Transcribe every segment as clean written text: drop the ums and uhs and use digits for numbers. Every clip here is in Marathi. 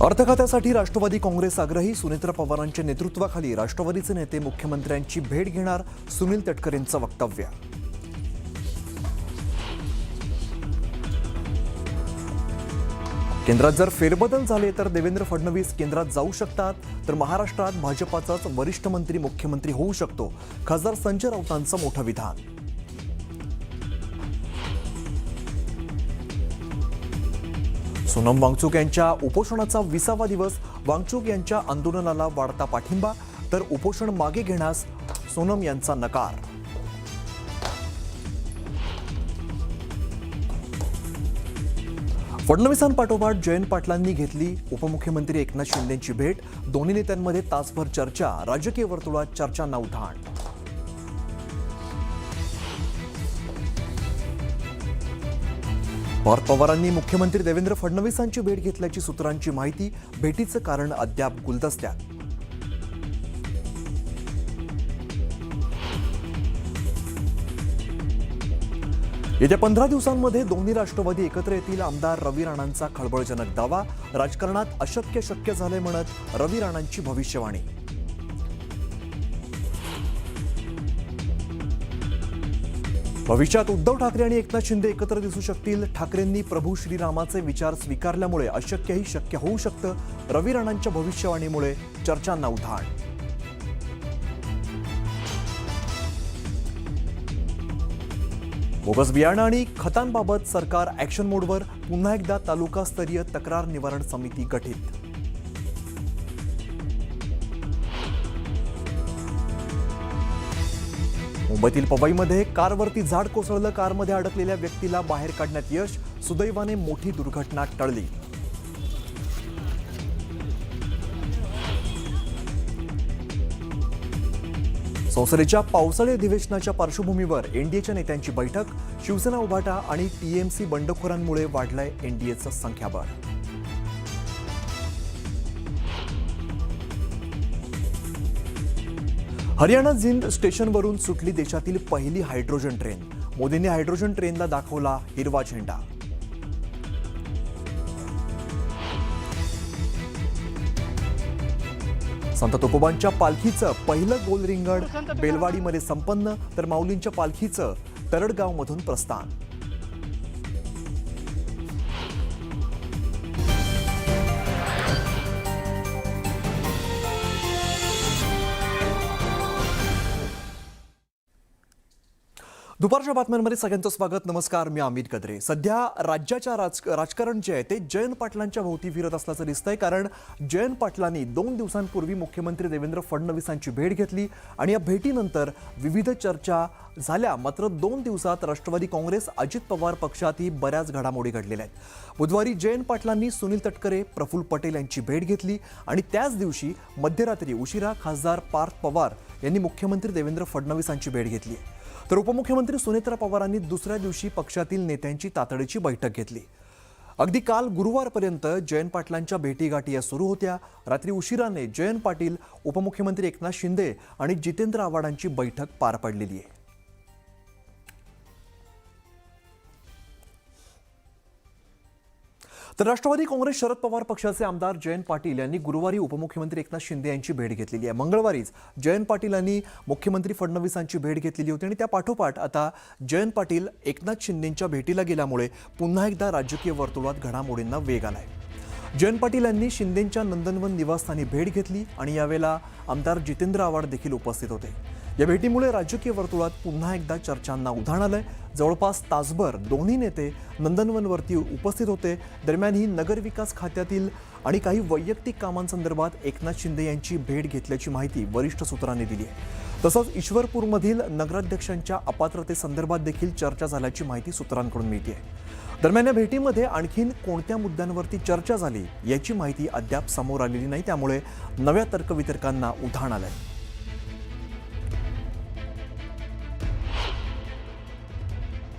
अर्थ खात्यासाठी राष्ट्रवादी काँग्रेस आग्रही. सुनेत्रा पवारांच्या नेतृत्वाखाली राष्ट्रवादीचे नेते मुख्यमंत्र्यांची भेट घेणार. सुनील तटकरेंचं वक्तव्य. केंद्रात जर फेरबदल झाले तर देवेंद्र फडणवीस केंद्रात जाऊ शकतात, तर महाराष्ट्रात भाजपाचाच वरिष्ठ मंत्री मुख्यमंत्री होऊ शकतो. खासदार संजय राऊतांचं मोठं विधान. सोनम वांगचुक यांच्या उपोषणाचा 20वा दिवस. वांगचुक यांच्या आंदोलनाला वाढता पाठिंबा, तर उपोषण मागे घेण्यास सोनम यांचा नकार. फडणवीसांपाठोपाठ जयंत पाटलांनी घेतली उपमुख्यमंत्री एकनाथ शिंदेंची भेट. दोन्ही नेत्यांमध्ये तासभर चर्चा. राजकीय वर्तुळात चर्चांना उधाण. पार्थ पवारांनी मुख्यमंत्री देवेंद्र फडणवीसांची भेट घेतल्याची सूत्रांची माहिती. भेटीचं कारण अद्याप गुलदस्त्यात. येत्या 15 दिवसांमध्ये दोन्ही राष्ट्रवादी एकत्र येतील. आमदार रवी राणांचा खळबळजनक दावा. राजकारणात अशक्य शक्य झाले म्हणत रवी राणांची भविष्यवाणी. भविष्यात उद्धव ठाकरे आणि एकनाथ शिंदे एकत्र दिसू शकतील. ठाकरेंनी प्रभू श्रीरामाचे विचार स्वीकारल्यामुळे अशक्यही शक्य होऊ शकतं. रवी राणांच्या भविष्यवाणीमुळे चर्चांना उधाण. बोगस बियाणं आणि खतांबाबत सरकार ऍक्शन मोडवर. पुन्हा एकदा तालुकास्तरीय तक्रार निवारण समिती गठीत. मुंबईतील पवईमध्ये कारवरती झाड कोसळलं. कारमध्ये अडकलेल्या व्यक्तीला बाहेर काढण्यात यश. सुदैवाने मोठी दुर्घटना टळली. संसदेच्या पावसाळी अधिवेशनाच्या पार्श्वभूमीवर एनडीएच्या नेत्यांची बैठक. शिवसेना उभाटा आणि टीएमसी बंडखोरांमुळे वाढलंय एनडीएचं संख्याबळ. हरियाणा जिंद स्टेशनवरून सुटली देशातील पहिली हायड्रोजन ट्रेन. मोदींनी हायड्रोजन ट्रेनला दाखवला हिरवा झेंडा. संत तुकोबांच्या पालखीचं पहिलं गोल रिंगण बेलवाडीमध्ये संपन्न, तर माऊलींच्या पालखीचं तरडगावमधून प्रस्थान. दुपारच्या बातम्यांमध्ये सगळ्यांचं स्वागत. नमस्कार, मी अमित गद्रे. सध्या राज्याच्या राजकारण जे आहे ते जयंत पाटलांच्या भोवती फिरत असल्याचं दिसतंय. कारण जयंत पाटलांनी 2 दिवसांपूर्वी मुख्यमंत्री देवेंद्र फडणवीसांची भेट घेतली आणि या भेटीनंतर विविध चर्चा झाल्या. मात्र 2 दिवसात राष्ट्रवादी काँग्रेस अजित पवार पक्षातही बऱ्याच घडामोडी घडलेल्या आहेत. बुधवारी जयंत पाटलांनी सुनील तटकरे, प्रफुल्ल पटेल यांची भेट घेतली आणि त्याच दिवशी मध्यरात्री उशिरा खासदार पार्थ पवार यांनी मुख्यमंत्री देवेंद्र फडणवीसांची भेट घेतली. तर उपमुख्यमंत्री सुनेत्रा पवारांनी दुसऱ्या दिवशी पक्षातील नेत्यांची तातडीची बैठक घेतली. अगदी काल गुरुवारपर्यंत जयंत पाटलांच्या भेटीगाठी या सुरू होत्या. रात्री उशिराने जयंत पाटील, उपमुख्यमंत्री एकनाथ शिंदे आणि जितेंद्र आव्हाडांची बैठक पार पडलेली आहे. तर राष्ट्रवादी काँग्रेस शरद पवार पक्षाचे आमदार जयंत पाटील यांनी गुरुवारी उपमुख्यमंत्री एकनाथ शिंदे यांची भेट घेतलेली आहे. मंगळवारीच जयंत पाटील यांनी मुख्यमंत्री फडणवीसांची भेट घेतलेली होती आणि त्या पाठोपाठ आता जयंत पाटील एकनाथ शिंदेंच्या भेटीला गेल्यामुळे पुन्हा एकदा राजकीय वर्तुळात घडामोडींना वेग आलाय. जयंत पाटील यांनी शिंदेंच्या नंदनवन निवासस्थानी भेट घेतली आणि यावेळेला आमदार जितेंद्र आव्हाड देखील उपस्थित होते. या भेटीमुळे राजकीय वर्तुळात पुन्हा एकदा चर्चांना उधाण आलंय. जवळपास तासभर दोन्ही नेते नंदनवनवरती उपस्थित होते. दरम्यान ही नगरविकास खात्यातील आणि काही वैयक्तिक कामांसंदर्भात एकनाथ शिंदे यांची भेट घेतल्याची माहिती वरिष्ठ सूत्रांनी दिली आहे. तसंच ईश्वरपूरमधील नगराध्यक्षांच्या अपात्रतेसंदर्भात देखील चर्चा झाल्याची माहिती सूत्रांकडून मिळते. दरम्यान या भेटीमध्ये आणखीन कोणत्या मुद्द्यांवरती चर्चा झाली याची माहिती अद्याप समोर आलेली नाही. त्यामुळे नव्या तर्कवितर्कांना उधाण आलंय.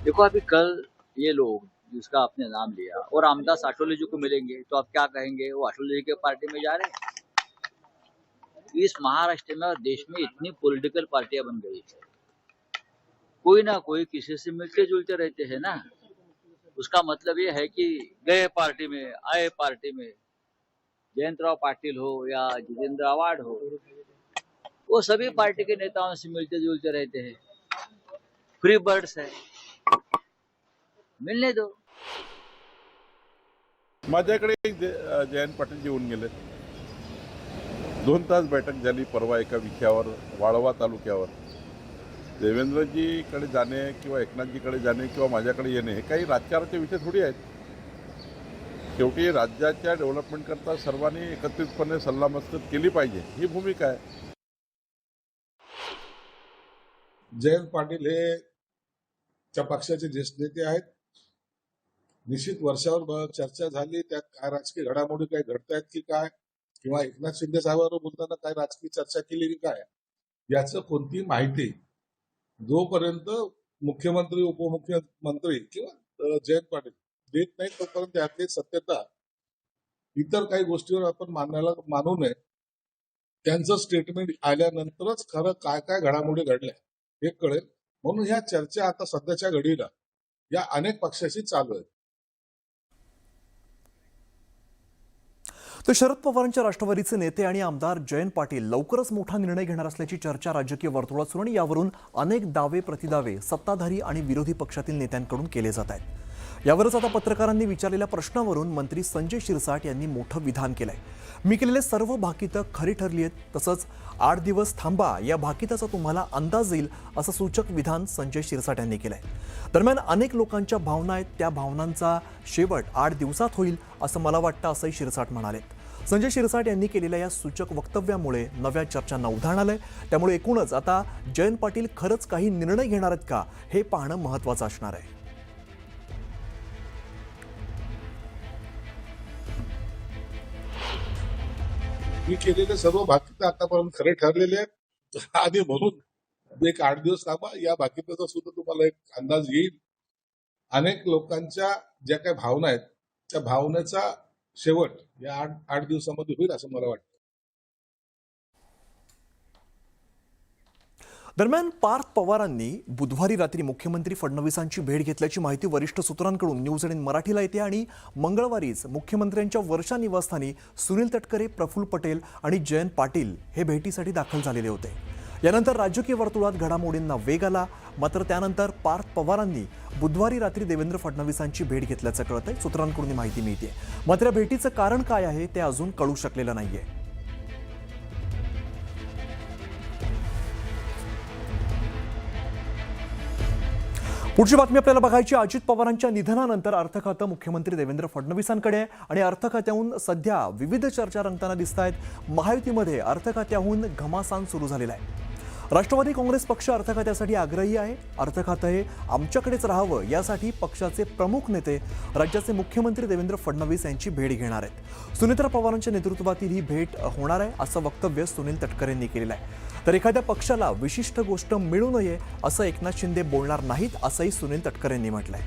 देखो अभी कल ये लोग जिसका आपने नाम लिया और रामदास आठवले जी को मिलेंगे तो आप क्या कहेंगे? वो आठवले जी के पार्टी में जा रहे हैं। इस महाराष्ट्र में और देश में इतनी पॉलिटिकल पार्टियां बन गई है, कोई ना कोई किसी से मिलते जुलते रहते हैं ना। उसका मतलब ये है कि गए पार्टी में आए पार्टी में, जयंतराव पाटिल हो या जितेंद्र आव्हाड हो, वो सभी पार्टी के नेताओं से मिलते जुलते रहते हैं, फ्री बर्ड्स है, मिलने दो। माझ्याकडे जयंत पाटील येऊन गेले. 2 तास बैठक झाली परवा एका विषयावर, वाळवा तालुक्यावर. देवेंद्रजीकडे जाणे किंवा एकनाथजीकडे जाणे किंवा माझ्याकडे येणे हे काही राजकारणाचे विषय थोडी आहेत. शेवटी राज्याच्या डेव्हलपमेंटकरता सर्वांनी एकत्रितपणे सल्लामसलत केली पाहिजे, ही भूमिका आहे. जयंत पाटील हे त्या पक्षाचे ज्येष्ठ नेते आहेत. निश्चित वर्षावर चर्चा झाली, त्यात काय राजकीय घडामोडी काय घडतायत की काय, किंवा एकनाथ शिंदे साहेबांवर बोलताना काय राजकीय चर्चा केली की काय, याचं कोणती माहिती जोपर्यंत मुख्यमंत्री उपमुख्यमंत्री किंवा जयंत पाटील देत नाही तोपर्यंत यातली सत्यता इतर काही गोष्टीवर आपण मानू नये. त्यांचं स्टेटमेंट आल्यानंतरच खरं काय काय घडामोडी घडल्या हे कळेल. म्हणून ह्या चर्चा आता सध्याच्या घडीला या अनेक पक्षाशी चालू आहेत. तर शरद पवारांच्या राष्ट्रवादीचे नेते आणि आमदार जयंत पाटील लवकरच मोठा निर्णय घेणार असल्याची चर्चा राजकीय वर्तुळात सुरू आणि यावरून अनेक दावे प्रतिदावे सत्ताधारी आणि विरोधी पक्षातील नेत्यांकडून केले जात आहेत. यावरच आता पत्रकारांनी विचारलेल्या प्रश्नावरून मंत्री संजय शिरसाट यांनी मोठं विधान केलंय. मी केलेले सर्व भाकितं खरी ठरली आहेत, तसंच 8 दिवस थांबा या भाकिताचा तुम्हाला अंदाज येईल असं सूचक विधान संजय शिरसाट यांनी केलंय. दरम्यान अनेक लोकांच्या भावना आहेत, त्या भावनांचा शेवट 8 दिवसात होईल असं मला वाटतं असंही शिरसाट म्हणाले. संजय शिरसाट यांनी केलेल्या या सूचक वक्तव्यामुळे नव्या चर्चांना उधाण आलंय. त्यामुळे एकूणच आता जयंत पाटील खरंच काही निर्णय घेणार आहेत का हे पाहणं महत्त्वाचं असणार आहे. मी केलेले सर्व भाकित आतापर्यंत खरे ठरलेले आहेत आणि म्हणून एक 8 दिवस थांबा या भाकिताचा सुद्धा तुम्हाला एक अंदाज येईल. अनेक लोकांच्या ज्या काही भावना आहेत त्या भावनेचा शेवट या 8 दिवसामध्ये होईल असं मला वाटतं. दरम्यान पार्थ पवारांनी बुधवारी रात्री मुख्यमंत्री फडणवीसांची भेट घेतल्याची माहिती वरिष्ठ सूत्रांकडून न्यूज 18 मराठीला येते आणि मंगळवारीच मुख्यमंत्र्यांच्या वर्षा निवासस्थानी सुनील तटकरे, प्रफुल्ल पटेल आणि जयंत पाटील हे भेटीसाठी दाखल झालेले होते. यानंतर राजकीय वर्तुळात घडामोडींना वेग आला. मात्र त्यानंतर पार्थ पवारांनी बुधवारी रात्री देवेंद्र फडणवीसांची भेट घेतल्याचं कळतंय. सूत्रांकडून माहिती मिळते. मात्र भेटीचं कारण काय आहे ते अजून कळू शकलेलं नाहीये. पुढची बातमी आपल्याला बघायची. अजित पवारांच्या निधनानंतर अर्थ खातं मुख्यमंत्री देवेंद्र फडणवीसांकडे आहे आणि अर्थ खात्याहून सध्या विविध चर्चा रंगताना दिसत आहेत. महायुतीमध्ये अर्थ खात्याहून घमासान सुरू झालेला आहे. राष्ट्रवादी काँग्रेस पक्ष अर्थ खात्यासाठी आग्रही आहे. अर्थ खातं हे आमच्याकडेच राहावं यासाठी पक्षाचे प्रमुख नेते राज्याचे मुख्यमंत्री देवेंद्र फडणवीस यांची भेट घेणार आहेत. सुनेत्रा पवारांच्या नेतृत्वातील ही भेट होणार आहे असं वक्तव्य सुनील तटकरेंनी केलेलं आहे. तर एखाद्या पक्षाला विशिष्ट गोष्ट मिळू नये असं एकनाथ शिंदे बोलणार नाहीत असंही सुनील तटकरेंनी म्हटलंय.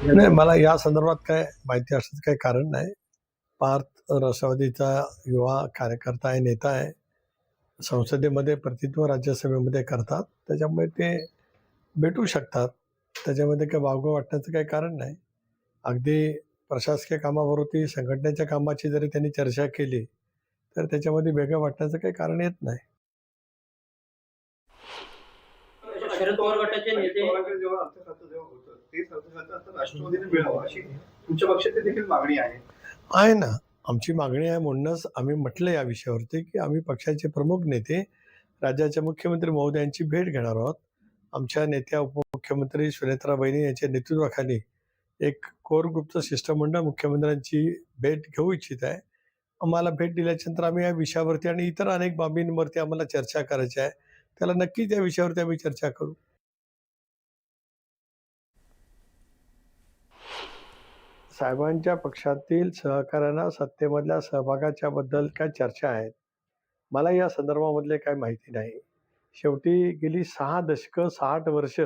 नाही, मला या संदर्भात काय माहिती असण्याचं काही कारण नाही. पार्थ राष्ट्रवादीचा युवा कार्यकर्ता आहे, नेता आहे. संसदेमध्ये प्रतिनिधित्व राज्यसभेमध्ये करतात, त्याच्यामुळे ते भेटू शकतात. त्याच्यामध्ये काही वावगं वाटण्याचं काही कारण नाही. अगदी प्रशासकीय कामावरती संघटनेच्या कामाची जरी त्यांनी चर्चा केली तर त्याच्यामध्ये वेगळं वाटण्याचं काही कारण येत नाही. शरद पवार गटाचे नेते जेव्हा अर्थ खातं जेव्हा होतं तेच अर्थ खातं आता राष्ट्रवादीने मिळावं अशी तुमच्या पक्षाची देखील मागणी आहे ना. आमची मागणी आहे. म्हणूनच आम्ही म्हटलं या विषयावरती की आम्ही पक्षाचे प्रमुख नेते राज्याच्या मुख्यमंत्री महोदयांची भेट घेणार आहोत. आमच्या नेत्या उपमुख्यमंत्री सुनेत्रा वहिनी यांच्या नेतृत्वाखाली एक कोर ग्रुपचं शिष्टमंडळ मुख्यमंत्र्यांची भेट घेऊ इच्छित आहे. आम्हाला भेट दिल्याच्यानंतर आम्ही या विषयावरती आणि इतर अनेक बाबींवरती आम्हाला चर्चा करायची आहे. त्याला नक्कीच या विषयावरती आम्ही चर्चा करू. साहेबांच्या पक्षातील सहकाऱ्यांना सत्तेमधल्या सहभागाच्या बद्दल काय चर्चा आहेत, मला या संदर्भामधले काय माहिती नाही. शेवटी गेली 6 दशकं 60 वर्ष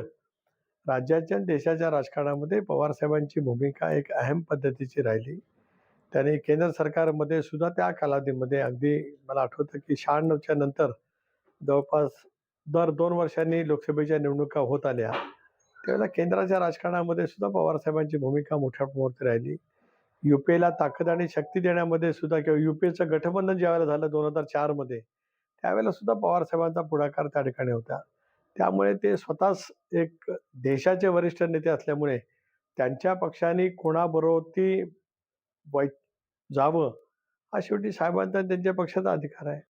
राज्याच्या आणि देशाच्या राजकारणामध्ये पवारसाहेबांची भूमिका एक अहम पद्धतीची राहिली. त्यांनी केंद्र सरकारमध्ये सुद्धा त्या कालावधीमध्ये अगदी मला आठवतं की 96च्या नंतर जवळपास दर 2 वर्षांनी लोकसभेच्या निवडणुका होत आल्या. त्यावेळेला केंद्राच्या राजकारणामध्ये सुद्धा पवारसाहेबांची भूमिका मोठ्या प्रमाणात राहिली. युपीएला ताकद आणि शक्ती देण्यामध्ये सुद्धा किंवा युपीएचं गठबंधन ज्यावेळेला झालं 2004 मध्ये, त्यावेळेला सुद्धा पवारसाहेबांचा पुढाकार त्या ठिकाणी होता. त्यामुळे ते स्वतःच एक देशाचे वरिष्ठ नेते असल्यामुळे त्यांच्या पक्षाने कोणाबरोबर जावं हा शेवटी साहेबांचा आणि त्यांच्या पक्षाचा अधिकार आहे.